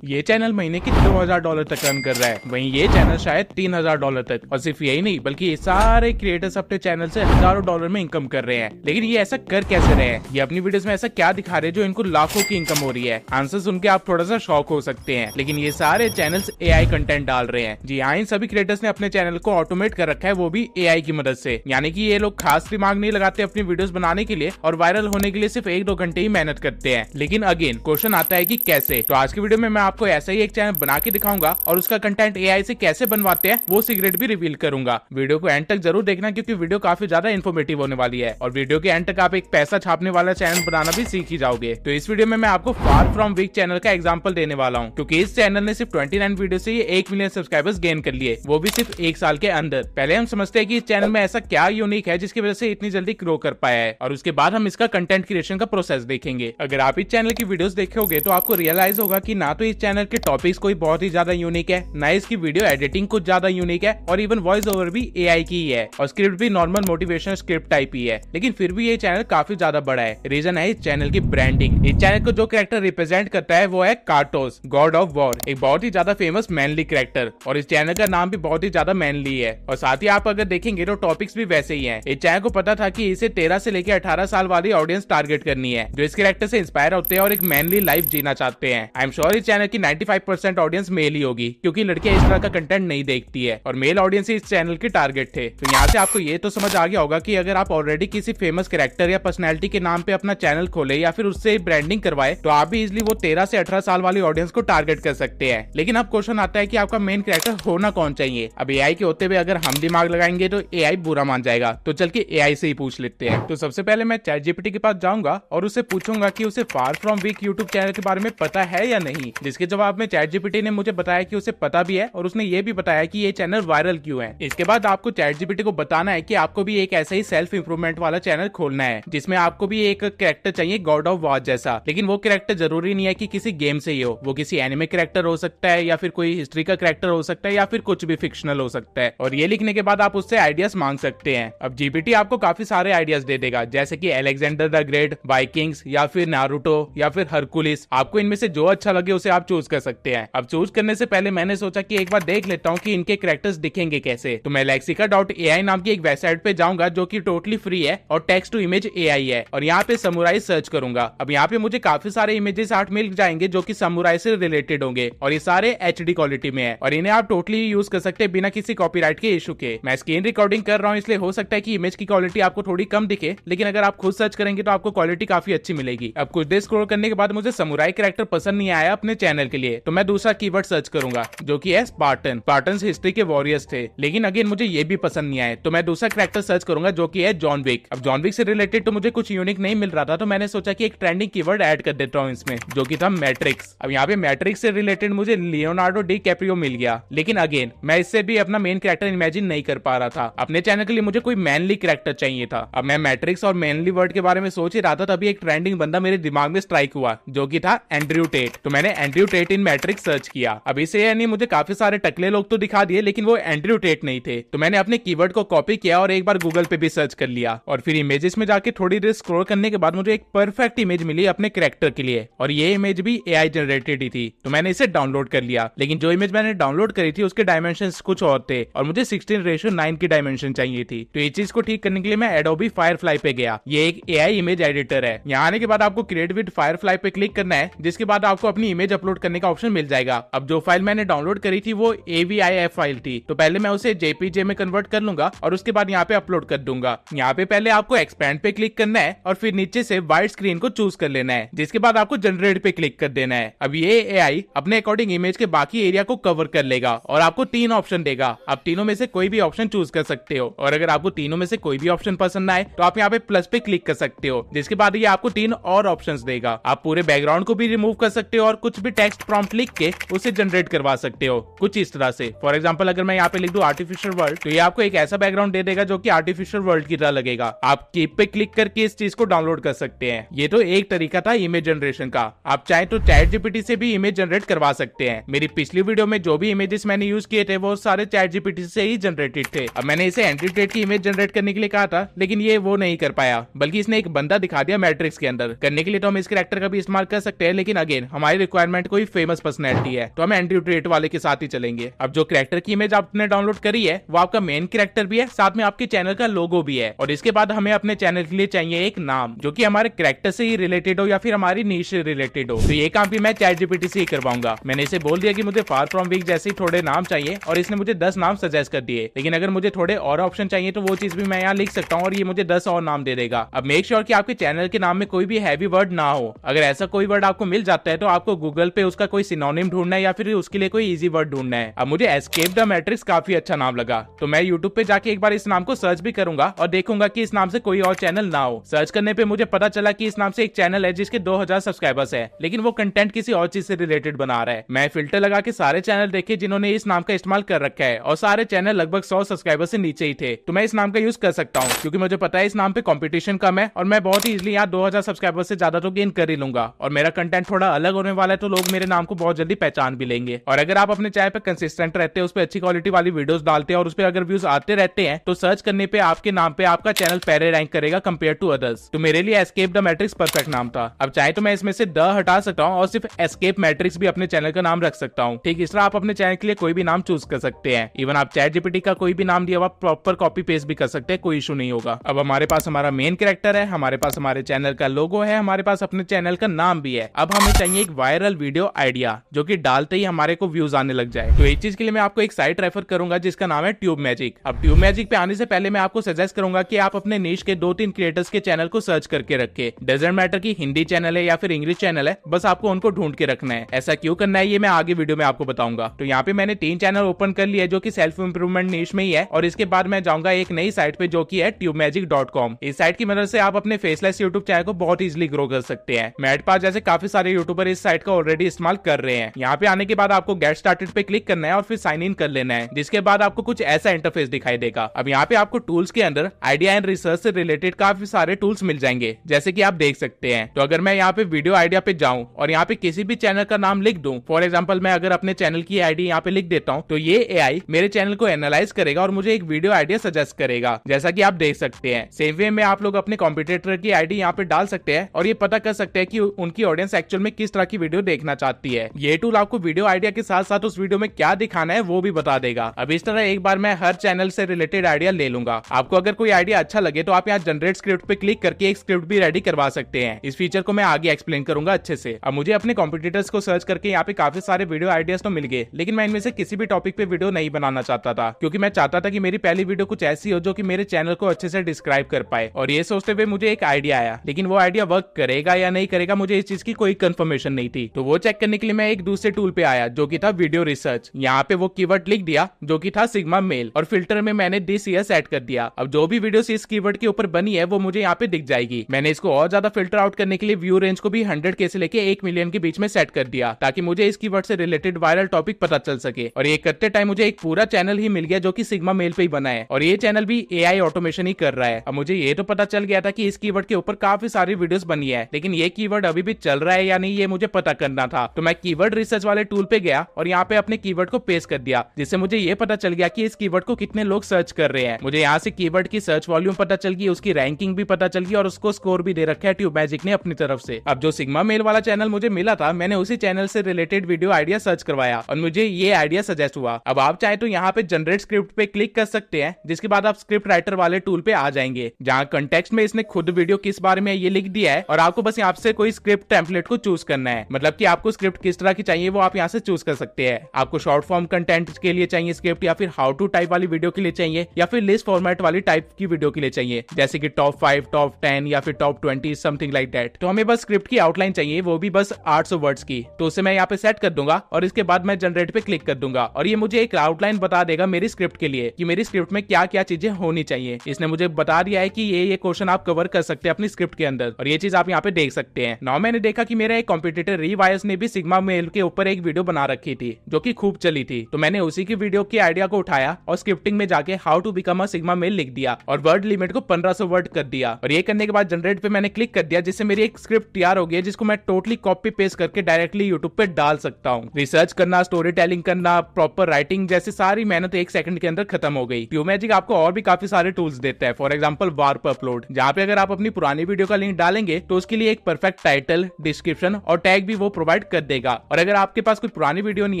ये चैनल महीने की $2000 तक रन कर रहा है, वहीं ये चैनल शायद $3000 तक। और सिर्फ यही नहीं बल्कि ये सारे क्रिएटर्स अपने चैनल से हजारों डॉलर में इनकम कर रहे हैं। लेकिन ये ऐसा कर कैसे रहे हैं? ये अपनी वीडियोस में ऐसा क्या दिखा रहे हैं जो इनको लाखों की इनकम हो रही है? आंसर सुन के आप थोड़ा सा शॉक हो सकते हैं, लेकिन ये सारे चैनल्स एआई कंटेंट डाल रहे हैं। जी हाँ, इन सभी क्रिएटर्स ने अपने चैनल को ऑटोमेट कर रखा है, वो भी एआई की मदद से। यानी कि ये लोग खास दिमाग नहीं लगाते अपनी वीडियोस बनाने के लिए और वायरल होने के लिए सिर्फ 1-2 घंटे ही मेहनत करते हैं। लेकिन अगेन क्वेश्चन आता है कि कैसे? तो आज की वीडियो में मैं आपको ऐसा ही एक चैनल बना के दिखाऊंगा और उसका कंटेंट एआई से कैसे बनवाते हैं वो सीक्रेट भी रिवील करूंगा। वीडियो को एंड तक जरूर देखना क्योंकि वीडियो काफी ज्यादा इन्फॉर्मेटिव होने वाली है और वीडियो के एंड तक आप एक पैसा छापने वाला चैनल बनाना भी सीख ही जाओगे। तो इस वीडियो में मैं आपको फार फ्रॉम वीक चैनल का एग्जांपल देने वाला हूं, क्योंकि इस चैनल ने सिर्फ 29 वीडियो से ये 1 मिलियन सब्सक्राइबर्स गेन कर लिए, वो भी सिर्फ 1 साल के अंदर। पहले हम समझते हैं कि इस चैनल में ऐसा क्या यूनिक है जिसकी वजह से इतनी जल्दी ग्रो कर पाया है, और उसके बाद हम इसका कंटेंट क्रिएशन का प्रोसेस देखेंगे। अगर आप इस चैनल की वीडियोस देखोगे तो आपको रियलाइज होगा कि ना तो इस चैनल के टॉपिक्स कोई बहुत ही ज्यादा यूनिक है, ना इसकी वीडियो एडिटिंग कुछ ज्यादा यूनिक है, और इवन वॉइस ओवर भी एआई की ही है, और स्क्रिप्ट भी नॉर्मल मोटिवेशनल स्क्रिप्ट टाइप ही है। लेकिन फिर भी ये चैनल काफी ज्यादा बड़ा है। रीजन है इस चैनल की ब्रांडिंग। इस चैनल को जो कैरेक्टर रिप्रेजेंट करता है वो है कार्टोस, गॉड ऑफ वॉर, एक बहुत ही ज्यादा फेमस मैनली कैरेक्टर, और इस चैनल का नाम भी बहुत ही ज्यादा मैनली है। और साथ ही आप अगर देखेंगे तो टॉपिक्स भी वैसे ही हैं। इस चैनल को पता था कि इसे 13 से लेकर 18 साल वाली ऑडियंस टारगेट करनी है, जो इस कैरेक्टर से इंस्पायर होते हैं और एक मैनली लाइफ जीना चाहते हैं। आई एम श्योर इस चैनल की 95% ऑडियंस मेल ही होगी, क्योंकि लड़कियां इस तरह का कंटेंट नहीं देखती है, और मेल ऑडियंस इस चैनल के टारगेट थे। तो यहाँ से आपको ये तो समझ आ गया होगा कि अगर आप ऑलरेडी किसी फेमस कैरेक्टर या पर्सनैलिटी के नाम पे अपना चैनल खोले या फिर उससे ब्रांडिंग करवाए तो आप भी इजिली वो 13 से 18 साल वाली ऑडियंस को टारगेट कर सकते हैं। लेकिन अब क्वेश्चन आता है कि आपका मेन कैरेक्टर होना कौन चाहिए? अब एआई के होते हुए अगर हम दिमाग लगाएंगे तो एआई बुरा मान जाएगा, तो चल के एआई से ही पूछ लेते हैं। तो सबसे पहले मैं चैट जीपीटी के पास जाऊंगा और उससे पूछूंगा कि उसे far from weak YouTube channel के बारे में पता है या नहीं, जिसके जवाब में चैट जीपीटी ने मुझे बताया कि उसे पता भी है, और उसने ये भी बताया कि ये चैनल वायरल क्यों है। इसके बाद आपको चैट जीपीटी को बताना है कि आपको भी एक ऐसा ही सेल्फ इंप्रूवमेंट वाला चैनल खोलना है, जिसमें आपको भी एक कैरेक्टर चाहिए गॉड ऑफ वॉर जैसा। लेकिन वो कैरेक्टर जरूरी नहीं है कि किसी गेम से ही हो, वो किसी एनिमे कैरेक्टर हो सकता है, या फिर कोई हिस्ट्री का कैरेक्टर हो सकता है, या फिर कुछ भी फिक्शनल हो सकता है। और ये लिखने के बाद आप उससे आइडियाज मांग सकते हैं। अब जीपीटी आपको काफी सारे आइडियाज दे देगा, जैसे कि अलेक्जेंडर द ग्रेट, वाइकिंग्स, या फिर नारुतो, या फिर हरकुलिस। आपको इनमें से जो अच्छा लगे उसे आप चूज कर सकते हैं। अब चूज करने से पहले मैंने सोचा कि एक बार देख लेता हूँ कि इनके कैरेक्टर्स दिखेंगे कैसे। तो मैं lexica.ai नाम की एक वेबसाइट पे जाऊंगा जो कि टोटली फ्री है और टेक्स्ट टू इमेज एआई है, और यहाँ पे समुराई सर्च करूंगा। अब यहाँ पे मुझे काफी सारे इमेजेस आर्ट मिल जाएंगे जो कि समुराई से रिलेटेड होंगे, और ये सारे एचडी क्वालिटी में है, और इन्हें आप टोटली यूज कर सकते हैं बिना किसी कॉपीराइट के इशू के। मैं स्क्रीन रिकॉर्डिंग कर रहा हूँ इसलिए हो सकता है कि इमेज की क्वालिटी आपको थोड़ी कम दिखे, लेकिन अगर आप खुद सर्च करेंगे तो आपको क्वालिटी काफी अच्छी मिलेगी। अब कुछ देर स्क्रॉल करने के बाद मुझे समुराई कैरेक्टर पसंद नहीं आया अपने चैनल के लिए, तो मैं दूसरा कीवर्ड सर्च करूंगा जो कि है स्पार्टन। स्पार्टन्स हिस्ट्री के वॉरियर्स थे, लेकिन अगेन मुझे ये भी पसंद नहीं आए, तो मैं दूसरा कैरेक्टर सर्च करूंगा जो कि है जॉन विक। अब जॉन विक से रिलेटेड तो मुझे कुछ यूनिक नहीं मिल रहा था, तो मैंने सोचा कि एक ट्रेंडिंग कीवर्ड ऐड कर देता हूँ इसमें, जो कि था मैट्रिक्स। अब यहाँ पे मैट्रिक्स से रिलेटेड मुझे लियोनार्डो डी कैप्रियो मिल गया, लेकिन अगेन मैं इससे भी अपना मेन कैरेक्टर इमेजिन नहीं कर पा रहा था। अपने चैनल के लिए मुझे कोई मैनली कैरेक्टर चाहिए था। अब मैं मैट्रिक्स और मैनली वर्ड के बारे में सोच ही रहा था, तभी एक ट्रेंडिंग बंदा मेरे दिमाग में स्ट्राइक हुआ जो कि था एंड्रयू टेट। तो मैंने एंड्रयू टेट इन मैट्रिक्स सर्च किया। अब इसे यानी मुझे काफी सारे टकले लोग तो दिखा दिए, लेकिन वो एंड्रयू टेट नहीं थे। तो मैंने अपने कीवर्ड को कॉपी किया और एक बार गूगल पे भी सर्च कर लिया, और फिर इमेजेस में जाके थोड़ी देर स्क्रॉल करने के बाद मुझे एक परफेक्ट इमेज मिली अपने कैरेक्टर के लिए, और ये इमेज भी एआई जनरेटेड ही थी। तो मैंने इसे डाउनलोड कर लिया, लेकिन जो इमेज मैंने डाउनलोड करी थी उसके डायमेंशंस कुछ और थे, और मुझे 16:9 की डायमेंशन चाहिए थी। तो ये चीज को ठीक करने के लिए मैं एडोबी फायरफ्लाई पे गया। ये एक एआई इमेज एडिटर है। यहाँ आने के बाद आपको क्रिएट विद फायरफ्लाई पे क्लिक करना है, जिसके बाद आपको अपनी इमेज अपलोड करने का ऑप्शन मिल जाएगा। अब जो फाइल मैंने डाउनलोड करी थी वो AVIF फाइल थी, तो पहले मैं उसे JPG में कन्वर्ट कर लूंगा और उसके बाद यहाँ पे अपलोड कर दूंगा। यहाँ पे पहले आपको एक्सपैंड पे क्लिक करना है और फिर नीचे से वाइड स्क्रीन को चूज कर लेना है, जिसके बाद आपको जनरेट पे क्लिक कर देना है। अब ये एआई अपने अकॉर्डिंग इमेज के बाकी एरिया को कवर कर लेगा और आपको 3 ऑप्शन देगा। आप तीनों में से कोई भी ऑप्शन चूज कर सकते हो, और अगर आपको तीनों में से कोई भी ऑप्शन पसंद आए तो आप यहाँ पे प्लस पे क्लिक कर सकते हो, जिसके बाद ये आपको 3 और ऑप्शंस देगा। आप पूरे बैकग्राउंड को भी रिमूव कर सकते हो और कुछ भी टेक्स्ट प्रॉम्प्ट लिख के उसे जनरेट करवा सकते हो कुछ इस तरह से। फॉर एग्जांपल अगर मैं यहाँ पे लिख दूं आर्टिफिशियल वर्ल्ड, तो ये आपको एक ऐसा बैकग्राउंड दे देगा जो कि आर्टिफिशियल वर्ल्ड की तरह लगेगा। आप कीप पे क्लिक करके इस चीज को डाउनलोड कर सकते हैं। ये तो एक तरीका था इमेज जनरेशन का। आप चाहे तो चैट जीपीटी से भी इमेज जनरेट करवा सकते हैं। मेरी पिछली वीडियो में जो भी इमेजेस मैंने यूज किए थे वो सारे चैट जीपीटी से ही जनरेटेड थे। अब मैंने इसे एंड्रयू टेट की इमेज जनरेट करने के लिए कहा था, लेकिन ये वो नहीं कर पाया, बल्कि इसने एक बंदा दिखा दिया मैट्रिक्स के अंदर। करने के लिए तो हम इस कैरेक्टर का भी इस्तेमाल कर सकते हैं, लेकिन अगेन हमारी रिक्वायरमेंट कोई फेमस पर्सनैलिटी है तो हम एंड्रयू टेट वाले के साथ ही चलेंगे। अब जो कैरेक्टर की इमेज आपने डाउनलोड करी है वो आपका मेन कैरेक्टर भी है, साथ में आपके चैनल का लोगो भी है। और इसके बाद हमें अपने चैनल के लिए चाहिए एक नाम जो कि हमारे कैरेक्टर से ही रिलेटेड हो या फिर हमारी नीश से रिलेटेड हो। तो ये काम भी मैं ChatGPT से ही करवाऊंगा। मैंने इसे बोल दिया कि मुझे फार फ्रॉम वीक जैसे थोड़े नाम चाहिए और इसने मुझे 10 नाम सजेस्ट कर दिए। लेकिन अगर मुझे थोड़े और ऑप्शन चाहिए तो वो चीज भी मैं यहाँ लिख सकता हूँ और ये मुझे 10 और नाम दे देगा। अब मेक श्योर कि आपके चैनल के नाम में कोई भी हैवी वर्ड ना हो। अगर ऐसा कोई वर्ड आपको मिल जाता है तो आपको गूगल पे उसका कोई सिनोनिम ढूंढना है या फिर उसके लिए कोई इजी वर्ड ढूंढना है। अब मुझे एस्केप द मैट्रिक्स काफी अच्छा नाम लगा तो मैं यूट्यूब पे जाके एक बार इस नाम को सर्च भी करूंगा और देखूंगा कि इस नाम से कोई और चैनल ना हो। सर्च करने पे मुझे पता चला कि इस नाम से एक चैनल है जिसके 2000 सब्सक्राइबर्स है, लेकिन वो कंटेंट किसी और चीज से रिलेटेड बना रहा है। मैं फिल्टर लगा के सारे चैनल देखे जिन्होंने इस नाम का इस्तेमाल कर रखा है और सारे चैनल लगभग 100 सब्सक्राइबर से नीचे ही थे। तो मैं इस नाम का यूज कर सकता हूँ क्योंकि मुझे पता है इस नाम पे कंपटीशन कम है और मैं बहुत ही इजीली यहाँ 2000 सब्सक्राइबर से ज्यादा तो गेन कर ही लूंगा। और मेरा कंटेंट थोड़ा अलग होने वाला है तो लोग मेरे नाम को बहुत जल्दी पहचान भी लेंगे। और अगर आप अपने चैनल पे कंसिस्टेंट रहते हैं, उस पर अच्छी क्वालिटी वाली वीडियोस डालते हैं और उस पर अगर व्यूज आते रहते हैं तो सर्च करने पे आपके नाम पे आपका चैनल पहले रैंक करेगा कंपेयर टू अदर्स। तो मेरे लिए एस्केप द मैट्रिक्स परफेक्ट नाम था। अब चाहे तो मैं इसमें से द हटा सकता हूँ और सिर्फ एस्केप मैट्रिक्स भी अपने चैनल का नाम रख सकता हूँ। ठीक इस तरह आप अपने चैनल के लिए कोई भी नाम चूज कर सकते हैं। इवन आप ChatGPT का कोई भी नाम दिया आप प्रॉपर कॉपी पेस्ट भी कर सकते हैं, कोई इशू नहीं होगा। अब हमारे पास हमारा मेन कैरेक्टर है, हमारे पास हमारे चैनल का लोगो है, हमारे पास अपने चैनल का नाम भी है। अब हमें चाहिए एक वायरल वीडियो आइडिया जो कि डालते ही हमारे को व्यूज आने लग जाए। तो इस चीज के लिए मैं आपको एक साइट रेफर करूंगा जिसका नाम है ट्यूब मैजिक। अब ट्यूब मैजिक पे आने से पहले मैं आपको सजेस्ट करूंगा कि आप अपने नीश के 2-3 क्रिएटर्स के चैनल को सर्च करके रखे। डजंट मैटर कि हिंदी चैनल है या फिर इंग्लिश चैनल है, बस आपको उनको ढूंढ के रखना है। ऐसा क्यों करना है ये मैं आगे वीडियो में आपको बताऊंगा। तो यहाँ पे मैंने 3 चैनल ओपन कर लिया जो कि सेल्फ इंप्रूवमेंट नीश में ही है और इसके बाद मैं जाऊंगा एक नई साइट पे जो कि है tubemagic.com। इस साइट की मदद से आप अपने फेसलेस यूट्यूब चैनल को बहुत इजीली ग्रो कर सकते हैं। मेरे पास जैसे काफी सारे यूट्यूबर इस साइट का ऑलरेडी इस्तेमाल कर रहे हैं। यहाँ पे आने के बाद आपको गेट स्टार्टेड पे क्लिक करना है और फिर साइन इन कर लेना है, जिसके बाद आपको कुछ ऐसा इंटरफेस दिखाई देगा। अब यहाँ पे आपको टूल्स के अंदर आइडिया एंड रिसर्च से रिलेटेड काफी सारे टूल्स मिल जाएंगे जैसे कि आप देख सकते हैं। तो अगर मैं यहाँ पे वीडियो आइडिया पे जाऊं और यहाँ पे किसी भी चैनल का नाम लिख दूं, फॉर एग्जांपल मैं अगर अपने चैनल की आईडी यहाँ पे लिख देता हूँ तो ये एआई मेरे चैनल को एनालाइज करेगा और मुझे एक वीडियो आइडिया सजेस्ट करेगा, जैसा कि आप देख सकते हैं। सेम वे में आप लोग अपने कॉम्पिटिटर की आईडी यहाँ पे डाल सकते हैं और ये पता कर सकते हैं कि उनकी ऑडियंस एक्चुअल में किस तरह की वीडियो देखना चाहती है। ये टूल आपको वीडियो आइडिया के साथ साथ उस वीडियो में क्या दिखाना है वो भी बता देगा। अब इस तरह एक बार मैं हर चैनल से रिलेटेड आइडिया ले लूंगा। आपको अगर कोई आइडिया अच्छा लगे तो आप यहाँ जनरेट स्क्रिप्ट पे क्लिक करके एक स्क्रिप्ट भी रेडी करवा सकते हैं। इस फीचर को मैं आगे एक्सप्लेन करूंगा अच्छे से। अब मुझे अपने कॉम्पिटिटर्स को सर्च करके यहाँ पे काफी सारे वीडियो आइडियाज तो मिल गए, लेकिन मैं इनमें से किसी भी टॉपिक पे वीडियो नहीं बनाना चाहता था क्योंकि मैं चाहता था कि मेरी पहली वीडियो कुछ ऐसी हो जो कि मेरे चैनल को अच्छे से डिस्क्राइब कर पाए। और ये सोचते हुए मुझे एक आइडिया आया, लेकिन वो आइडिया वर्क करेगा या नहीं करेगा मुझे इस चीज की कोई कंफर्मेशन नहीं थी। तो वो चेक करने के लिए मैं एक दूसरे टूल पे आया जो कि था वीडियो रिसर्च। यहाँ पे वो कीवर्ड लिख दिया जो कि था सिग्मा मेल और फिल्टर में मैंने दिस ईयर सेट कर दिया। अब जो भी वीडियो इस कीवर्ड के ऊपर बनी है वो मुझे यहाँ पे दिख जाएगी। मैंने इसको और ज्यादा फिल्टर आउट करने के लिए व्यू रेंज को भी 100K से लेके 1 मिलियन के बीच में सेट कर दिया ताकि मुझे इस कीवर्ड से रिलेटेड वायरल टॉपिक पता चल सके। और ये करते टाइम मुझे एक पूरा चैनल ही मिल गया जो कि सिग्मा मेल पे ही बना है और ये चैनल भी एआई ऑटोमेशन ही कर रहा है। अब मुझे ये तो पता चल गया था कि इस कीवर्ड के ऊपर काफी सारी वीडियोस बनी है, लेकिन ये कीवर्ड अभी भी चल रहा है या नहीं ये मुझे पता करना था। तो मैं कीवर्ड रिसर्च वाले टूल पे गया और यहाँ पे अपने कीवर्ड को पेस्ट कर दिया, जिससे मुझे ये पता चल गया कि इस कीवर्ड को कितने लोग सर्च कर रहे हैं। मुझे यहाँ से कीवर्ड की सर्च वॉल्यूम पता चल गई, उसकी रैंकिंग भी पता चल गई और उसको स्कोर भी दे रखा है ट्यूब मैजिक ने अपनी तरफ से। अब जो सिग्मा मेल वाला चैनल मुझे मिला था मैंने उसी चैनल से रिलेटेड वीडियो आइडिया सर्च करवाया और मुझे ये आइडिया सजेस्ट हुआ। अब आप चाहे तो यहाँ पे जनरेट स्क्रिप्ट पे क्लिक कर सकते हैं, जिसके बाद आप स्क्रिप्ट राइटर वाले टूल पे आ जाएंगे जहाँ कंटेक्स्ट में इसने खुद वीडियो किस बारे में ये लिख दिया है और आपको बस यहाँ से कोई स्क्रिप्ट टेम्पलेट को चूज करना है। मतलब कि आपको स्क्रिप्ट किस तरह की चाहिए वो आप यहाँ से चूज कर सकते हैं। आपको शॉर्ट फॉर्म कंटेंट के लिए चाहिए स्क्रिप्ट या फिर हाउ टू टाइप वाली वीडियो के लिए चाहिए या फिर लिस्ट फॉर्मेट वाली टाइप की वीडियो के लिए चाहिए, जैसे कि टॉप 5, टॉप 10 या फिर टॉप 20 समथिंग लाइक दैट। तो हमें बस स्क्रिप्ट की आउटलाइन चाहिए, वो भी बस 800 वर्ड्स की। तो उसे मैं यहाँ पे सेट कर दूंगा और इसके बाद मैं जनरेट पे क्लिक कर दूंगा और ये मुझे एक आउटलाइन बता देगा मेरी स्क्रिप्ट के लिए कि मेरी स्क्रिप्ट में क्या क्या चीजें होनी चाहिए। इसने मुझे बता दिया है कि ये क्वेश्चन आप कवर कर सकते हैं अपनी स्क्रिप्ट के अंदर और ये चीज आप यहाँ पे देख सकते हैं। नाउ मैंने देखा कि मेरा एक कॉम्पिटिटर रिवायर्स ने भी सिग्मा मेल के ऊपर एक वीडियो बना रखी थी जो कि खूब चली थी। तो मैंने उसी की वीडियो के आइडिया को उठाया और स्क्रिप्टिंग में जाके how to become a sigma male लिख दिया और वर्ड लिमिट को 1500 वर्ड कर दिया। और ये करने के बाद जनरेट पे मैंने क्लिक कर दिया, जिससे मेरी एक स्क्रिप्ट तैयार हो गई जिसको मैं टोटली कॉपी पेस्ट करके डायरेक्टली यूट्यूब पे डाल सकता हूँ। रिसर्च करना, स्टोरी टेलिंग करना, प्रॉपर राइटिंग जैसी सारी मेहनत 1 सेकंड के अंदर खत्म हो गई। ट्यूब मैजिक आपको और भी काफी सारे टूल्स देता है, फॉर एग्जांपल वार्प अपलोड, जहाँ पे अगर आप अपनी पुरानी वीडियो का लिंक डालेंगे तो उसके लिए एक परफेक्ट टाइटल, डिस्क्रिप्शन और टैग भी वो प्रोवाइड प्रोवाइड कर देगा। और अगर आपके पास कोई पुरानी वीडियो नहीं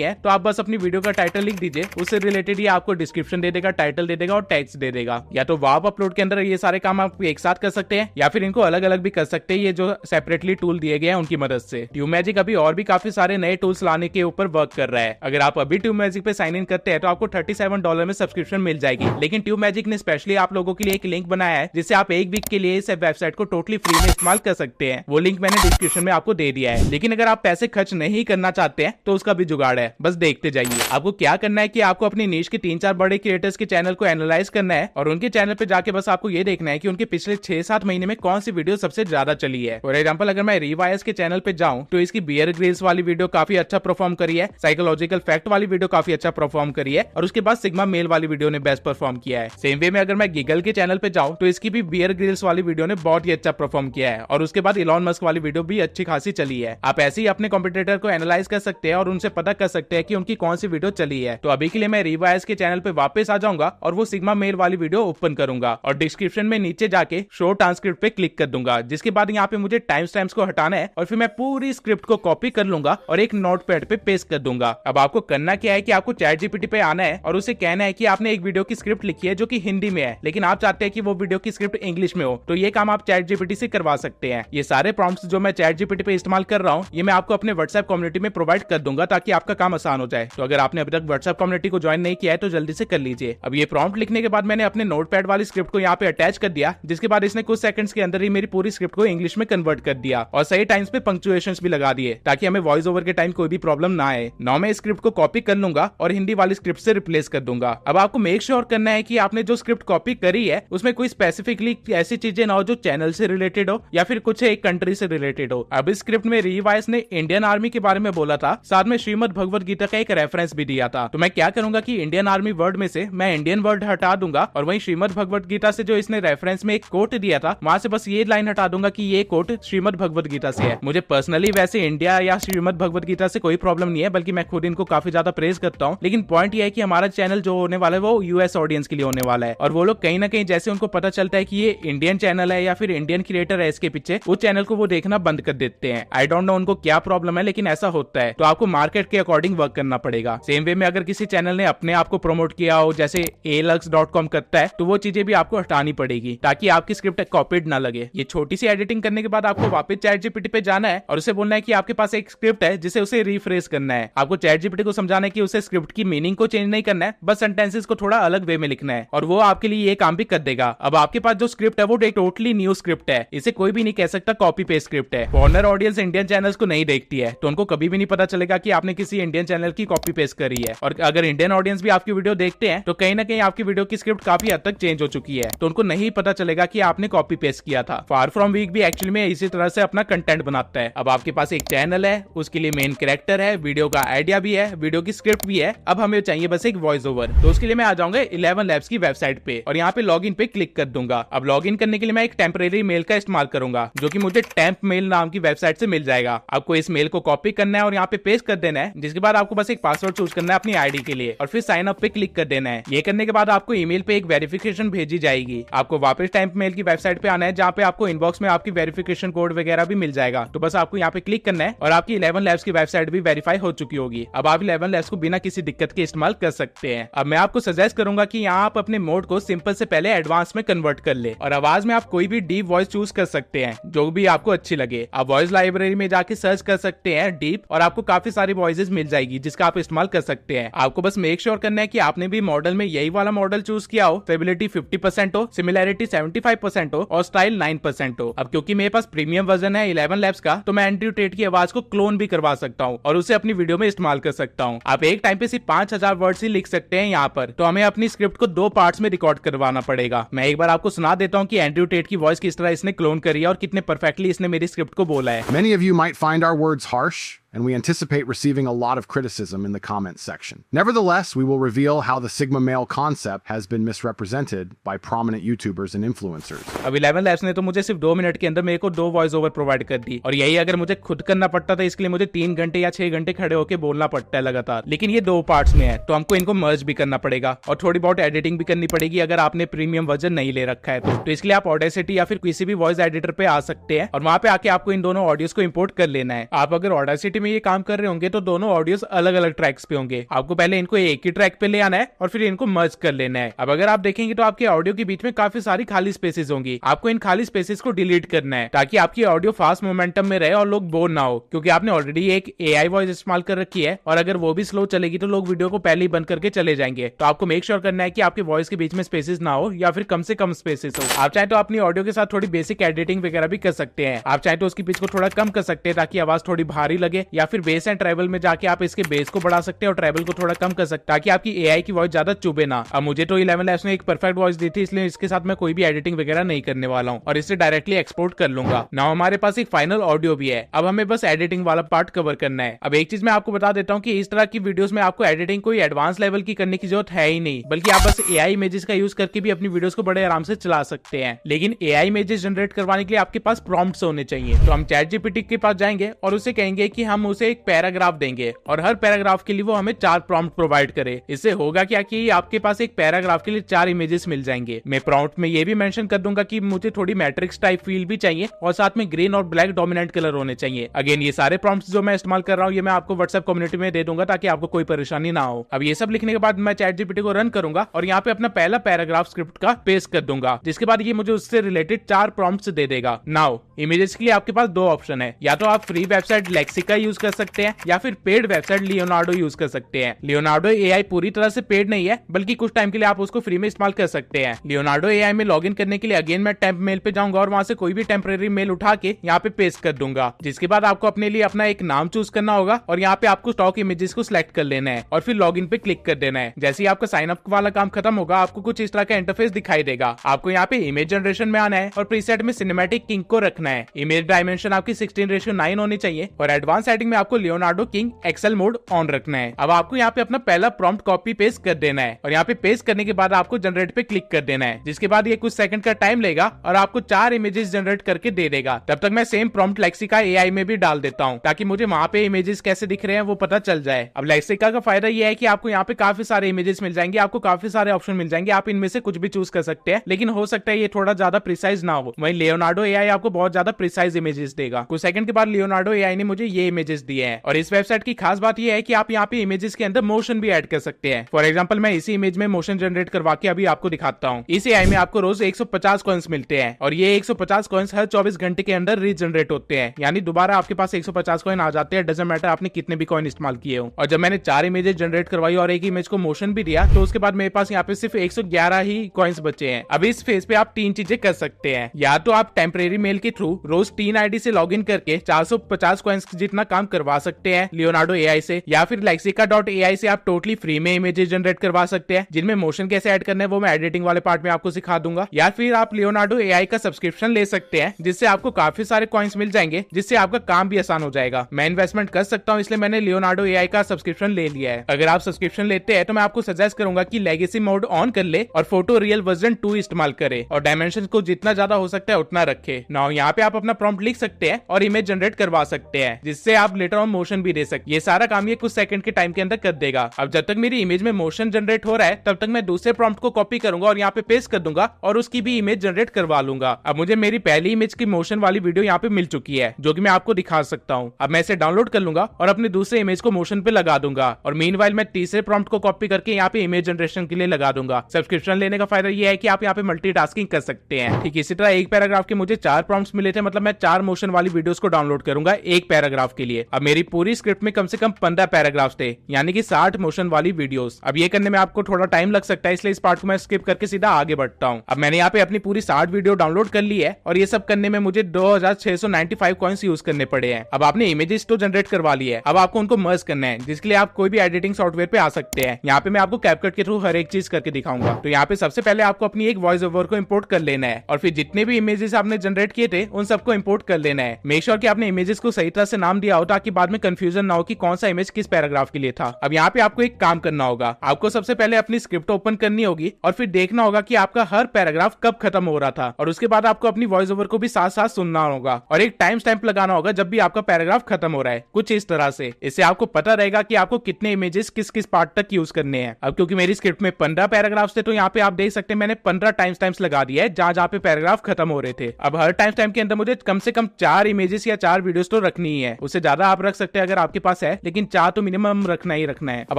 है तो आप बस अपनी वीडियो का टाइटल लिख दीजिए, उससे रिलेटेड ये आपको डिस्क्रिप्शन दे देगा, टाइटल दे देगा और टेक्स्ट दे देगा। या तो वाव अपलोड के अंदर ये सारे काम आप एक साथ कर सकते हैं या फिर इनको अलग अलग भी कर सकते हैं, ये जो सेपरेटली टूल दिए गए हैं उनकी मदद से। ट्यूबमैजिक अभी और भी काफी सारे नए टूल्स लाने के ऊपर वर्क कर रहा है। अगर आप अभी ट्यूबमैजिक पे साइन इन करते हैं तो आपको $37 में सब्सक्रिप्शन मिल जाएगी। लेकिन ट्यूबमैजिक ने स्पेशली आप लोगों के लिए एक लिंक बनाया है जिससे आप एक वीक के लिए इस वेबसाइट को टोटली फ्री में इस्तेमाल कर सकते हैं। वो लिंक मैंने डिस्क्रिप्शन में आपको दे दिया है। लेकिन अगर आप पैसे खर्च नहीं करना चाहते हैं तो उसका भी जुगाड़ है, बस देखते जाइए। आपको क्या करना है कि आपको अपनी नीश के 3-4 बड़े क्रिएटर्स के चैनल को एनालाइज करना है और उनके चैनल पे जाके बस आपको ये देखना है कि उनके पिछले 6-7 महीने में कौन सी वीडियो सबसे ज्यादा चली है। फॉर एग्जांपल अगर मैं रिवायर्स के चैनल पे जाऊं तो इसकी बियर ग्रिल्स वाली वीडियो काफी अच्छा परफॉर्म करी है, साइकोलॉजिकल फैक्ट वाली वीडियो काफी अच्छा परफॉर्म करी है और उसके बाद सिग्मा मेल वाली वीडियो ने बेस्ट परफॉर्म किया है। सेम वे में अगर मैं गीगल के चैनल पे जाऊं तो इसकी भी बियर ग्रिल्स वाली वीडियो ने बहुत ही अच्छा परफॉर्म किया है और उसके बाद इलॉन मस्क वाली वीडियो भी अच्छी खासी चली है। आप ऐसे ही अपने कॉम्पिटिटर को एनालाइज कर सकते हैं और उनसे पता कर सकते हैं कि उनकी कौन सी वीडियो चली है। तो अभी के लिए मैं रिवायर्स के चैनल पे वापस आ जाऊंगा और वो सिग्मा मेल वाली वीडियो ओपन करूंगा और डिस्क्रिप्शन में नीचे जाके शो ट्रांसक्रिप्ट पे क्लिक कर दूंगा, जिसके बाद यहाँ पे मुझे टाइम स्टैम्प्स को हटाना है और फिर मैं पूरी स्क्रिप्ट को कॉपी कर लूंगा और एक नोटपैड पे पेस्ट कर दूंगा। अब आपको करना क्या है कि आपको चैट जीपीटी पे आना है और उसे कहना है कि आपने एक वीडियो की स्क्रिप्ट लिखी है जो कि हिंदी में है, लेकिन आप चाहते हैं कि वो वीडियो की स्क्रिप्ट इंग्लिश में हो, तो ये काम आप चैट जीपीटी से करवा सकते हैं। ये सारे प्रॉम्प्ट्स जो मैं चैट जीपीटी पे इस्तेमाल कर रहा हूँ ये मैं आपको अपने व्हाट्सएप कम्युनिटी में प्रोवाइड कर दूंगा ताकि आपका काम आसान हो जाए। तो अगर आपने अभी तक व्हाट्सएप कम्युनिटी को ज्वाइन नहीं किया है तो जल्दी से कर लीजिए। अब ये प्रॉम्प्ट लिखने के बाद मैंने अपने नोटपैड वाली स्क्रिप्ट को यहाँ पे अटैच कर दिया, जिसके बाद इसने कुछ सेकंड्स के अंदर ही मेरी पूरी स्क्रिप्ट को इंग्लिश में कन्वर्ट कर दिया और सही टाइम्स पे पंक्चुएशंस भी लगा दिए ताकि हमें वॉइस ओवर के टाइम कोई भी प्रॉब्लम ना आए। नाउ मैं स्क्रिप्ट को कॉपी कर लूंगा और हिंदी वाली स्क्रिप्ट से रिप्लेस कर दूंगा। अब आपको मेक श्योर करना है कि आपने जो स्क्रिप्ट कॉपी करी है उसमें कोई स्पेसिफिकली ऐसी चीजें ना हो जो चैनल से रिलेटेड हो या फिर कुछ एक कंट्री से रिलेटेड हो। अब इस स्क्रिप्ट में रिवाइस ने इंडियन आर्मी के बारे में बोला था, साथ में श्रीमद् भगवद गीता का एक रेफरेंस भी दिया था। तो मैं क्या करूंगा कि इंडियन आर्मी वर्ड में से मैं इंडियन वर्ड हटा दूंगा और वहीं श्रीमद् भगवद गीता से जो इसने रेफरेंस में एक कोट दिया था वहां से बस ये लाइन हटा दूंगा कि ये कोट श्रीमद् भगवद गीता से है। मुझे पर्सनली वैसे इंडिया या श्रीमद् भगवद गीता से कोई प्रॉब्लम नहीं है, बल्कि मैं खुद इनको काफी ज्यादा प्रेज करता हूँ। लेकिन पॉइंट ये है कि हमारा चैनल जो होने वाला है वो यूएस ऑडियंस के लिए होने वाला है और वो लोग कहीं ना कहीं जैसे उनको पता चलता है कि ये इंडियन चैनल है या फिर इंडियन क्रिएटर है इसके पीछे, उस चैनल को वो देखना बंद कर देते हैं। आई डोंट नो उनको क्या प्रॉब्लम है, लेकिन ऐसा होता है। तो आपको मार्केट के अकॉर्डिंग वर्क करना पड़ेगा। सेम वे में अगर किसी चैनल ने अपने आप को प्रमोट किया हो जैसे alux.com करता है तो वो चीजें भी आपको हटानी पड़ेगी ताकि आपकी स्क्रिप्ट कॉपीड ना लगे। ये छोटी सी एडिटिंग करने के बाद आपको वापस चैट जीपीटी पे जाना है और उसे बोलना है कि आपके पास एक स्क्रिप्ट है जिसे उसे रिफ्रेश करना है। आपको चैट जीपीटी को समझाना है कि उसे स्क्रिप्ट की मीनिंग को चेंज नहीं करना है, बस सेंटेंसेस को थोड़ा अलग वे में लिखना है और वो आपके लिए ये काम भी कर देगा। अब आपके पास जो स्क्रिप्ट है वो एक टोटली न्यू स्क्रिप्ट है, इसे कोई भी नहीं कह सकता कॉपी पेस्ट स्क्रिप्ट है। फॉरेनर ऑडियंस इंडियन चैनल्स को नहीं देखती है तो उनको कभी भी नहीं पता चलेगा कि आपने किसी इंडियन चैनल की कॉपी पेस्ट करी है। और अगर इंडियन ऑडियंस भी आपकी वीडियो देखते हैं तो कहीं ना कहीं आपकी वीडियो की स्क्रिप्ट काफी हद तक चेंज हो चुकी है, तो उनको नहीं पता चलेगा कि आपने कॉपी पेस्ट किया था। फार फ्रॉम वीक भी एक्चुअली में इसी तरह से अपना कंटेंट बनाता है। अब आपके पास एक चैनल है, उसके लिए मेन कैरेक्टर है, वीडियो का आइडिया भी है, वीडियो की स्क्रिप्ट भी है, अब हमें चाहिए बस एक वॉइस ओवर। तो उसके लिए मैं आ जाऊंगा 11 लैब्स की वेबसाइट पे और यहाँ पे लॉग इन पे क्लिक कर दूंगा। अब लॉग इन करने के लिए मैं एक टेम्परेरी मेल का इस्तेमाल करूंगा जो कि मुझे टेम्प मेल नाम की वेबसाइट से मिल जाएगा। आपको इस मेल को कॉपी करना है और यहाँ पे पेस्ट कर देना है, जिसके बाद आपको बस एक पासवर्ड चूज करना है अपनी आईडी के लिए और फिर साइन अप पे क्लिक कर देना है। ये करने के बाद आपको ईमेल पे एक वेरिफिकेशन भेजी जाएगी। आपको वापस टेम्प मेल की वेबसाइट पे आना है जहाँ पे आपको इनबॉक्स में आपकी वेरिफिकेशन कोड वगैरह भी मिल जाएगा। तो बस आपको यहाँ पे क्लिक करना है और आपकी 11 लैब्स की वेबसाइट भी वेरीफाई हो चुकी होगी। अब आप 11 लैब्स को बिना किसी दिक्कत के इस्तेमाल कर सकते हैं। अब मैं आपको सजेस्ट करूंगा कि यहाँ आप अपने मोड को सिंपल से पहले एडवांस में कन्वर्ट कर ले और आवाज में आप कोई भी डीप वॉइस चूज कर सकते हैं जो भी आपको अच्छी लगे। आप वॉइस लाइब्रेरी में जाके सर्च कर सकते हैं डीप और आपको काफी सारी वॉइसेस मिल जाएगी जिसका आप इस्तेमाल कर सकते हैं। आपको बस मेक श्योर करना है कि आपने भी मॉडल में यही वाला मॉडल चूज किया हो, फेबिलिटी 50% हो, सिमिलैरिटी 75% हो और स्टाइल 9% हो। अब क्योंकि मेरे पास प्रीमियम वर्जन है 11 लैब्स का तो मैं एंड्रयू टेट की आवाज को क्लोन भी करवा सकता हूँ और उसे अपनी वीडियो में इस्तेमाल कर सकता हूँ। आप एक टाइम पे सिर्फ 5000 वर्ड्स ही लिख सकते हैं यहाँ पर, तो हमें अपनी स्क्रिप्ट को 2 पार्ट्स में रिकॉर्ड करवाना पड़ेगा। मैं एक बार आपको सुना देता हूँ कि एंड्रयू टेट की वॉइस किस तरह इसने क्लोन करी है और कितने परफेक्टली इसने मेरी स्क्रिप्ट को बोला है। Many of you might find our words harsh, and we anticipate receiving a lot of criticism in the comments section. Nevertheless, we will reveal how the Sigma male concept has been misrepresented by prominent YouTubers and influencers. अब 11 labs ने तो मुझे सिर्फ 2 minute के अंदर मेरे को 2 voice over provide कर दी और यही अगर मुझे खुद करना पड़ता था इसके लिए मुझे 3 घंटे या 6 घंटे खड़े होकर बोलना पड़ता है लगातार। लेकिन ये 2 पार्ट्स में है तो हमको इनको मर्ज भी करना पड़ेगा और थोड़ी बहुत एडिटिंग भी करनी पड़ेगी अगर आपने प्रीमियम वर्जन नहीं ले रखा है तो इसके लिए आप ऑडेसिटी या फिर किसी भी वॉइस एडिटर पे आ सकते हैं और वहां पे आके आपको इन दोनों ऑडियोज को इंपोर्ट कर लेना है। आप अगर ऑडेसिटी कम्युनिटी में ये काम कर रहे होंगे तो दोनों ऑडियोस अलग अलग ट्रैक्स पे होंगे। आपको पहले इनको एक ही ट्रैक पे ले आना है और फिर इनको मर्ज कर लेना है। अब अगर आप देखेंगे तो आपके ऑडियो के बीच में काफी सारी खाली स्पेसेस होंगी। आपको इन खाली स्पेसेस को डिलीट करना है ताकि आपकी ऑडियो फास्ट मोमेंटम में रहे और लोग बोर ना हो, क्योंकि आपने ऑलरेडी एक एआई वॉइस इस्तेमाल कर रखी है और अगर वो भी स्लो चलेगी तो लोग वीडियो को पहले ही बंद करके चले जाएंगे। तो आपको मेक श्योर करना है कि आपके वॉइस के बीच में स्पेसेस ना हो या फिर कम से कम स्पेसेस हो। आप चाहे तो अपनी ऑडियो के साथ थोड़ी बेसिक एडिटिंग वगैरह भी कर सकते हैं। आप चाहे तो उसकी पिच को थोड़ा कम कर सकते हैं ताकि आवाज थोड़ी भारी लगे, या फिर बेस एंड ट्रेवल में जाके आप इसके बेस को बढ़ा सकते हैं और ट्रेवल को थोड़ा कम कर सकते हैं ताकि आपकी एआई की वॉइस ज्यादा चुभे ना। अब मुझे तो 11 लैब्स ने एक परफेक्ट वॉइस दी थी, इसलिए इसके साथ मैं कोई भी एडिटिंग वगैरह नहीं करने वाला हूँ और इसे डायरेक्टली एक्सपोर्ट कर लूंगा। नाउ हमारे पास एक फाइनल ऑडियो भी है। अब हमें बस एडिटिंग वाला पार्ट कवर करना है। अब एक चीज मैं आपको बता देता हूँ कि इस तरह की वीडियोस में आपको एडिटिंग कोई एडवांस लेवल की करने की जरूरत है ही नहीं, बल्कि आप बस एआई इमेजेस का यूज करके भी अपनी वीडियोस को बड़े आराम से चला सकते हैं। लेकिन एआई इमेजेस जनरेट करवाने के लिए आपके पास प्रॉम्प्ट्स होने चाहिए। तो हम चैट जीपीटी के पास जाएंगे और उसे कहेंगे कि हम उसे एक पैराग्राफ देंगे और हर पैराग्राफ के लिए वो हमें 4 प्रॉम्प्ट प्रोवाइड करे। इससे होगा क्या कि आपके पास एक पैराग्राफ के लिए 4 इमेजेस मिल जाएंगे। मैं प्रॉम्प्ट में ये भी मेंशन कर दूंगा कि मुझे थोड़ी मैट्रिक्स टाइप फील भी चाहिए और साथ में ग्रीन और ब्लैक डोमिनेंट कलर होने चाहिए। अगेन ये सारे प्रॉम्प्ट्स जो मैं इस्तेमाल कर रहा हूँ ये मैं आपको व्हाट्सएप कम्युनिटी में दे दूंगा ताकि आपको कोई परेशानी ना हो। अब ये सब लिखने के बाद मैं चैट जीपीटी को रन करूंगा और यहाँ पे अपना पहला पैराग्राफ स्क्रिप्ट का पेस्ट कर दूंगा, जिसके बाद ये मुझे उससे रिलेटेड 4 प्रॉम्प्ट्स दे देगा। नाउ इमेजेस के लिए आपके पास 2 ऑप्शन है, या तो आप फ्री वेबसाइट लेक्सिका यूज कर सकते हैं या फिर पेड वेबसाइट लियोनार्डो यूज कर सकते हैं। लियोनार्डो एआई पूरी तरह से पेड नहीं है, बल्कि कुछ टाइम के लिए आप उसको फ्री में इस्तेमाल कर सकते हैं। लियोनार्डो एआई में लॉगिन करने के लिए अगेन मैं टेम्प मेल पे जाऊंगा और वहां से कोई भी टेम्परेरी मेल उठा के यहाँ पे पेस्ट कर दूंगा, जिसके बाद आपको अपने लिए अपना एक नाम चूज करना होगा और यहाँ पे आपको स्टॉक इमेजेस को सिलेक्ट कर लेना है और फिर लॉगिन पे क्लिक कर देना है। जैसे ही आपका साइन अप वाला काम खत्म होगा आपको कुछ इस तरह का इंटरफेस दिखाई देगा। आपको यहाँ पे इमेज जनरेशन में आना है और प्रीसेट में सिनेमैटिक किंग को रखना है। इमेज डायमेंशन आपकी 16:9 होनी चाहिए और एडवांस सेटिंग में आपको Leonardo Kino XL mode on रखना है। अब आपको यहाँ पे अपना पहला प्रॉम्प्ट कॉपी पेस्ट कर देना है और यहाँ पे पेस्ट करने के बाद आपको जनरेट पे क्लिक कर देना है, जिसके बाद ये कुछ सेकंड का टाइम लेगा और आपको 4 इमेजेस जनरेट करके दे देगा। तब तक मैं सेम प्रॉम्प्ट लेक्सिका एआई में भी डाल देता हूँ ताकि मुझे वहां पे इमेजेस कैसे दिख रहे हैं वो पता चल जाए। अब लेक्सिका का फायदा ये है कि आपको यहाँ पे काफी सारे इमेजेस मिल जाएंगे, आपको काफी सारे ऑप्शन मिल जाएंगे, आप इनमें से कुछ भी चूज कर सकते हैं, लेकिन हो सकता है ये थोड़ा ज्यादा प्रिसाइज ना हो। वहीं लियोनार्डो एआई आपको बहुत ज्यादा प्रिसाइज इमेजेस देगा। कुछ सेकंड के बाद लियोनार्डो एआई ने मुझे ये इमेजेस दिए हैं और इस वेबसाइट की खास बात ये है कि आप यहाँ पे इमेजेस के अंदर मोशन भी ऐड कर सकते हैं। फॉर एग्जांपल मैं इसी इमेज में मोशन जनरेट करवा के अभी आपको दिखाता हूँ। इस एआई में आपको रोज 150 कॉइन्स मिलते हैं और ये 150 कॉइन्स हर 24 घंटे के अंदर रीजनरेट होते हैं, यानी दोबारा आपके पास 150 कॉइन आ जाते हैं, डजंट मैटर आपने कितने भी कॉइन इस्तेमाल किए हो। और जब मैंने 4 इमेजेस जनरेट करवाई और एक इमेज को मोशन भी दिया तो उसके बाद मेरे पास यहाँ पे सिर्फ 111 ही कॉइन्स बचे हैं। अब इस फेज पे आप 3 चीजें कर सकते हैं, या तो आप टेम्परेरी मेल के थ्रू रोज 3 आईडी से लॉगिन करके 450 कॉइन्स जितना काम करवा सकते हैं लियोनार्डो एआई से, या फिर lexica.ai से आप टोटली फ्री में इमेजेस जनरेट करवा सकते हैं जिनमें मोशन कैसे ऐड करना है वो मैं एडिटिंग वाले पार्ट में आपको सिखा दूंगा, या फिर आप लियोनार्डो एआई का सब्सक्रिप्शन ले सकते हैं जिससे आपको काफी सारे कॉइन्स मिल जाएंगे, जिससे आपका काम भी आसान हो जाएगा। मैं इन्वेस्टमेंट कर सकता हूँ इसलिए मैंने लियोनार्डो एआई का सब्सक्रिप्शन ले लिया है। अगर आप सब्सक्रिप्शन लेते हैं तो मैं आपको सजेस्ट करूंगा कि लेगेसी मोड ऑन कर ले और फोटो रियल वर्जन 2 इस्तेमाल करे और डायमेंशन को जितना ज्यादा हो सकता है उतना रखे। नाउ यहाँ पे आप अपना प्रॉम्प्ट लिख सकते हैं और इमेज जनरेट करवा सकते हैं, जिससे आप लेटर ऑन मोशन भी दे सकते। ये सारा काम ये कुछ सेकंड के टाइम के अंदर कर देगा। अब जब तक मेरी इमेज में मोशन जनरेट हो रहा है तब तक मैं दूसरे प्रॉम्प्ट को कॉपी करूंगा और यहाँ पे पेस्ट कर दूंगा और उसकी भी इमेज जनरेट करवा लूंगा। अब मुझे मेरी पहली इमेज की मोशन वाली वीडियो यहाँ पे मिल चुकी है जो कि मैं आपको दिखा सकता हूँ। अब मैं इसे डाउनलोड कर लूंगा और अपने दूसरे इमेज को मोशन पे लगा दूंगा और मीनवाइल मैं तीसरे प्रॉम्प्ट को कॉपी करके यहाँ पे इमेज जनरेशन के लिए लगा दूंगा। सब्सक्रिप्शन लेने का फायदा ये है कि आप यहाँ पे मल्टीटास्किंग कर सकते हैं। ठीक इसी तरह एक पैराग्राफ के मुझे 4 प्रॉम्प्ट्स मिले थे, मतलब मैं 4 मोशन वाली वीडियोस को डाउनलोड करूंगा एक पैराग्राफ के लिए। अब मेरी पूरी स्क्रिप्ट में कम से कम 15 पैराग्राफ्स थे, यानी कि 60 मोशन वाली वीडियोस। अब ये करने में आपको थोड़ा टाइम लग सकता है, इसलिए इस पार्ट को मैं स्किप करके सीधा आगे बढ़ता हूँ। अब मैंने यहाँ पे अपनी पूरी 60 वीडियो डाउनलोड कर ली है और ये सब करने में मुझे 2695 कॉइन्स यूज करने पड़े हैं। अब आपने इमेजेस तो जनरेट करवा ली है, अब आपको उनको मर्ज करना है, जिसके लिए आप कोई भी एडिटिंग सॉफ्टवेयर पे आ सकते हैं। यहाँ पे मैं आपको कैपकट के थ्रू हर एक चीज करके दिखाऊंगा। तो यहाँ पे सबसे पहले आपको अपनी एक वॉइस ओवर को इंपोर्ट कर लेना है और फिर जितने भी इमेजेस आपने जनरेट किए थे उन सबको इंपोर्ट कर लेना है। मेक श्योर कि आपने इमेजेस को सही तरह से नाम दिया हो ताकि बाद में कंफ्यूजन ना हो कि कौन सा इमेज किस पैराग्राफ के लिए था। अब यहाँ पे आपको एक काम करना होगा, आपको सबसे पहले अपनी स्क्रिप्ट ओपन करनी होगी और फिर देखना होगा कि आपका हर पैराग्राफ कब खत्म हो रहा था और उसके बाद आपको अपनी वॉइस ओवर को भी साथ साथ सुनना होगा और एक टाइम स्टैंप लगाना होगा जब भी आपका पैराग्राफ खत्म हो रहा है, कुछ इस तरह से। इससे आपको पता रहेगा कि आपको कितने इमेजेस किस किस पार्ट तक यूज करने हैं। अब क्योंकि मेरी स्क्रिप्ट में 15 पैराग्राफ्स थे तो यहाँ पे आप देख सकते हैं मैंने 15 टाइम स्टैम्प्स लगा दिया है जहां पे पैराग्राफ खत्म हो रहे थे। अब हर टाइम स्टैम्प के अंदर मुझे कम से कम 4 इमेजेस या 4 वीडियोस तो रखनी ही है, उससे ज्यादा आप रख सकते हैं अगर आपके पास है, लेकिन 4 तो मिनिमम रखना ही रखना है। अब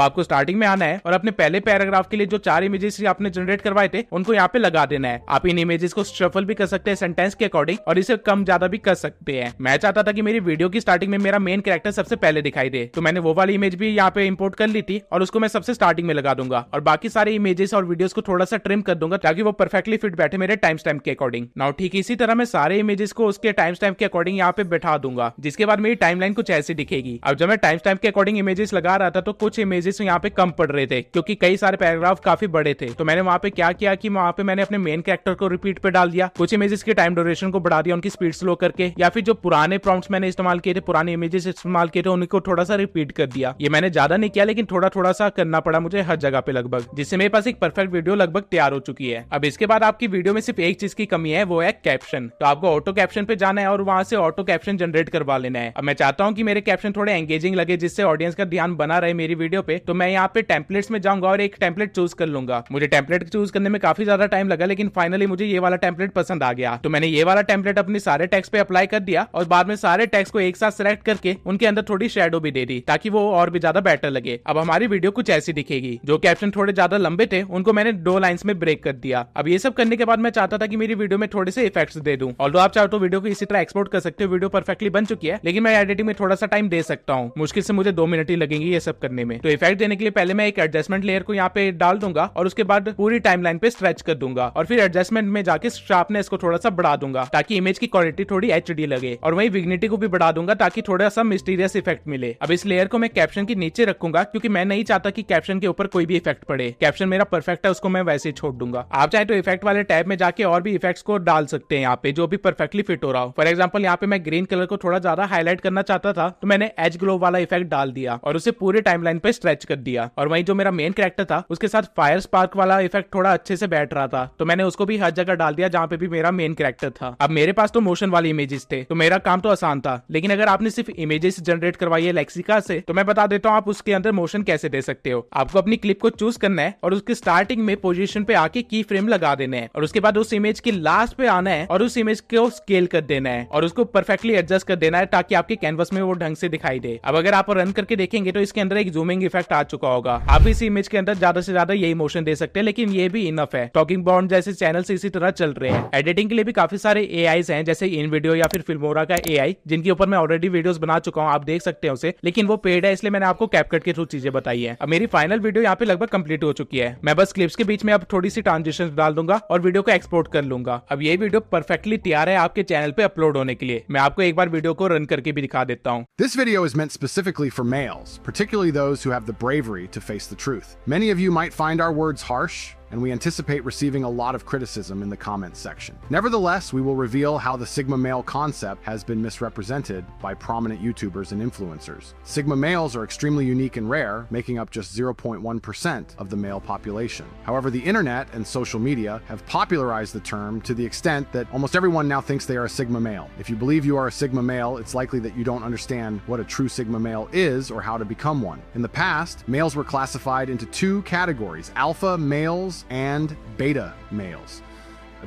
आपको स्टार्टिंग में आना है और अपने पहले पैराग्राफ के लिए जो 4 इमेजेस आपने जनरेट करवाए थे उनको यहाँ पे लगा देना है। आप इन इमेजेस को शफल भी कर सकते हैं सेंटेंस के अकॉर्डिंग और इसे कम ज्यादा भी कर सकते हैं। मैं चाहता था कि मेरी वीडियो की स्टार्टिंग में मेरा मेन कैरेक्टर सबसे पहले दिखाई दे, तो मैंने वो वाली इमेज भी यहाँ पे इंपोर्ट कर ली थी और उसको मैं सबसे स्टार्टिंग में लगा दूंगा और बाकी सारे इमेजेस और वीडियोस को थोड़ा सा ट्रिम कर दूंगा ताकि वो परफेक्टली फिट बैठे मेरे टाइम स्टैम्प के अकॉर्डिंग। नाउ ठीक इसी तरह मैं सारे इमेजेस को उसके टाइम स्टैम्प के अकॉर्डिंग यहाँ पे बैठा दूंगा, जिसके बाद मेरी टाइमलाइन कुछ ऐसी दिखेगी। अब जब मैं टाइम स्टैम्प के अकॉर्डिंग इमेजेस लगा रहा था तो कुछ इमेजेस यहाँ पे कम पड़ रहे थे क्योंकि कई सारे पैराग्राफ काफी बड़े थे। तो मैंने वहां पे क्या किया कि वहां पे मैंने अपने मेन कैरेक्टर को रिपीट पे डाल दिया, कुछ इमेजेस के टाइम ड्यूरेशन को बढ़ा दिया, उनकी स्पीड स्लो करके, या फिर जो पुराने प्रॉम्प्ट्स मैंने इस्तेमाल किए थे, पुराने इमेजेस इस्तेमाल किए थे, उनको थोड़ा सा रिपीट कर दिया। ये मैंने ज्यादा नहीं किया लेकिन थोड़ा थोड़ा सा करना पड़ा मुझे हर जगह पे लगभग, जिससे मेरे पास एक परफेक्ट वीडियो लगभग तैयार हो चुकी है। अब इसके बाद आपकी वीडियो में सिर्फ एक चीज की कमी है, वो है कैप्शन। तो आपको ऑटो कैप्शन पे जाना है और वहां से ऑटो कैप्शन जनरेट करवा लेना है। अब मैं चाहता हूं कि मेरे कैप्शन थोड़े एंगेजिंग लगे, जिससे ऑडियंस का ध्यान बना रहे मेरी वीडियो पे, तो मैं यहाँ पे टेम्पलेट्स में जाऊंगा और एक टेम्पलेट चूज कर लूंगा। मुझे टेम्पलेट चूज करने में काफी ज्यादा टाइम लगा लेकिन फाइनली मुझे ये वाला टेम्पलेट पसंद आ गया। तो मैंने ये वाला टेम्पलेट अपने सारे टेक्स्ट पे अप्लाई कर दिया और बाद में सारे टेक्स्ट को एक साथ सिलेक्ट करके उनके अंदर थोड़ी शेडो भी दे दी ताकि वो और भी ज्यादा बेटर लगे। अब हमारी वीडियो कुछ ऐसी दिखेगी। जो कैप्शन थोड़े ज्यादा लंबे थे उनको मैंने 2 लाइंस में ब्रेक कर दिया। अब ये सब करने के बाद मैं चाहता था कि मेरी वीडियो में थोड़े से इफेक्ट्स दे दूं। ऑल्दो आप चाहो तो वीडियो को इसी तरह एक्सपोर्ट कर सकते हो, वीडियो परफेक्टली बन चुकी है, लेकिन मैं एडिटिंग में थोड़ा सा टाइम दे सकता हूँ। मुश्किल से मुझे 2 मिनट ही लगेंगे ये सब करने में। तो इफेक्ट देने के लिए पहले मैं एक एडजस्टमेंट लेयर को यहाँ पे डाल दूंगा और उसके बाद पूरी टाइमलाइन पे स्ट्रेच कर दूंगा और फिर एडजस्टमेंट में जाके शार्पनेस को थोड़ा सा बढ़ा दूंगा ताकि इमेज की क्वालिटी थोड़ी एचडी लगे, और वही विग्निटी को भी बढ़ा दूंगा ताकि थोड़ा सा मिस्टीरियस इफेक्ट मिले। अब इस लेयर को मैं कैप्शन के नीचे रखूंगा क्योंकि मैं नहीं चाहता कि कैप्शन के ऊपर कोई भी इफेक्ट पड़े। कैप्शन मेरा परफेक्ट है, उसको मैं वैसे ही छोड़ दूंगा। आप चाहे तो इफेक्ट वाले टैब में जाके और भी इफेक्ट्स को डाल सकते हैं यहाँ पे जो भी परफेक्टली फिट हो रहा हो। फॉर एग्जाम्पल यहाँ पे मैं ग्रीन कलर को थोड़ा ज्यादा हाईलाइट करना चाहता था तो मैंने एज ग्लो वाला इफेक्ट डाल दिया और उसे पूरे टाइमलाइन पे स्ट्रेच कर दिया। और वही जो मेरा मेन कैरेक्टर था उसके साथ फायर स्पार्क वाला इफेक्ट थोड़ा अच्छे से बैठ रहा था तो मैंने उसको भी हर जगह डाल दिया जहां पे भी मेरा मेन कैरेक्टर था। अब मेरे पास तो मोशन वाली इमेजेस थे तो मेरा काम तो आसान था, लेकिन अगर आपने सिर्फ इमेजेस जनरेट करवाई है लेक्सिका से तो मैं बता देता हूँ आप उसके अंदर मोशन कैसे दे सकते हो। आपको अपनी क्लिप को चूज करना है और उसके स्टार्टिंग में पोजीशन पे आके की फ्रेम लगा देना है और उसके बाद उस इमेज के लास्ट पे आना है और उस इमेज को स्केल कर देना है और उसको परफेक्टली एडजस्ट कर देना है ताकि आपके कैनवस में वो ढंग से दिखाई दे। अब अगर आप रन करके देखेंगे तो इसके अंदर एक जूमिंग इफेक्ट आ चुका होगा। आप इस इमेज के अंदर ज्यादा से ज्यादा यही मोशन दे सकते हैं, लेकिन ये भी इनफ है। टॉकिंग बॉन्ड जैसे चैनल से इसी तरह चल रहे हैं। एडिटिंग के लिए भी काफी सारे एआईज हैं जैसे इन वीडियो या फिर फिल्मोरा का एआई, जिनके ऊपर मैं ऑलरेडी वीडियोस बना चुका हूं, आप देख सकते हैं उसे, लेकिन वो पेड है इसलिए मैंने आपको कैपकट के थ्रू चीजें बताई है। अब मेरी फाइनल वीडियो यहाँ पे लगभग कंप्लीट हो चुकी है। मैं बस क्लिप्स के बीच में अब थोड़ी सी ट्रांजिशन डाल दूंगा और वीडियो को एक्सपोर्ट कर लूंगा। अब ये वीडियो परफेक्टली तैयार है आपके चैनल पे अपलोड होने के लिए। मैं आपको एक बार वीडियो को रन करके भी दिखा देता हूँ। This video is meant specifically for males, particularly those who have the bravery to face the truth. Many of you might find our words harsh, and we anticipate receiving a lot of criticism in the comments section. Nevertheless, we will reveal how the Sigma male concept has been misrepresented by prominent YouTubers and influencers. Sigma males are extremely unique and rare, making up just 0.1% of the male population. However, the internet and social media have popularized the term to the extent that almost everyone now thinks they are a Sigma male. If you believe you are a Sigma male, it's likely that you don't understand what a true Sigma male is or how to become one. In the past, males were classified into 2 categories: alpha males and beta males.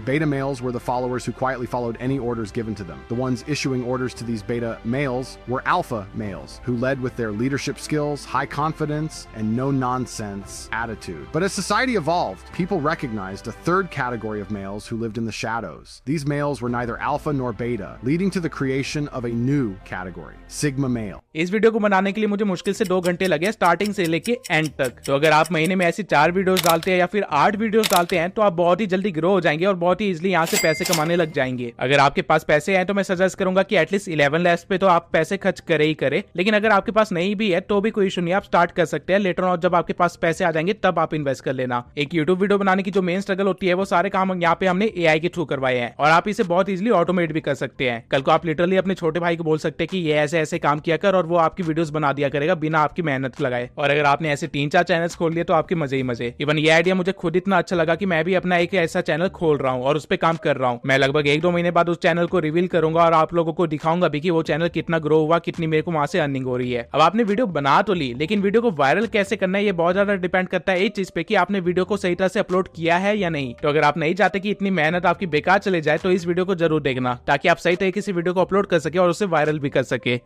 Beta males were the followers who quietly followed any orders given to them. The ones issuing orders to these beta males were alpha males, who led with their leadership skills, high confidence, and no-nonsense attitude. But as society evolved, people recognized a 3rd category of males who lived in the shadows. These males were neither alpha nor beta, leading to the creation of a new category, Sigma male. इस video को बनाने के लिए मुझे मुश्किल से 2 घंटे लगे स्टार्टिंग से लेके एंड तक। तो अगर आप महीने में ऐसी 4 वीडियोस डालते हैं या फिर 8 वीडियोस डालते हैं तो आप बहुत ही जल्दी ग्रो हो जाएंगे और बहुत ही इजीली यहाँ से पैसे कमाने लग जाएंगे। अगर आपके पास पैसे हैं तो मैं सजेस्ट करूंगा कि एटलीस्ट 11 लैब्स पे तो आप पैसे खर्च करे ही करे, लेकिन अगर आपके पास नहीं भी है तो भी कोई इशू नहीं, आप स्टार्ट कर सकते हैं। लेटर ऑन जब आपके पास पैसे आ जाएंगे तब आप इन्वेस्ट कर लेना। एक यूट्यूब वीडियो बनाने की जो मेन स्ट्रगल होती है वो सारे काम यहाँ पे हमने एआई के थ्रू करवाए हैं और आप इसे बहुत इजिली ऑटोमेट भी कर सकते हैं। कल को आप लिटरली अपने छोटे भाई को बोल सकते हैं कि ये ऐसे ऐसे काम किया कर और वो आपकी वीडियोस बना दिया करेगा बिना आपकी मेहनत लगाए। और अगर आपने ऐसे 3-4 चैनल्स खोल लिए तो आपके मजे ही मजे। इवन ये आइडिया मुझे खुद इतना अच्छा लगा कि मैं भी अपना एक ऐसा चैनल खोल रहा हूँ और उस पर काम कर रहा हूँ। मैं लगभग 1-2 महीने बाद उस चैनल को रिवील करूंगा और आप लोगों को दिखाऊंगा भी कि वो चैनल कितना ग्रो हुआ, कितनी मेरे को वहां से अर्निंग हो रही है। अब आपने वीडियो बना तो ली, लेकिन वीडियो को वायरल कैसे करना है ये बहुत ज्यादा डिपेंड करता है इस चीज पे कि आपने वीडियो को सही तरह से अपलोड किया है या नहीं। तो अगर आप नहीं चाहते कि इतनी मेहनत आपकी बेकार चले जाए तो इस वीडियो को जरूर देखना ताकि आप सही तरीके से वीडियो को अपलोड कर सके और उसे वायरल भी कर सके।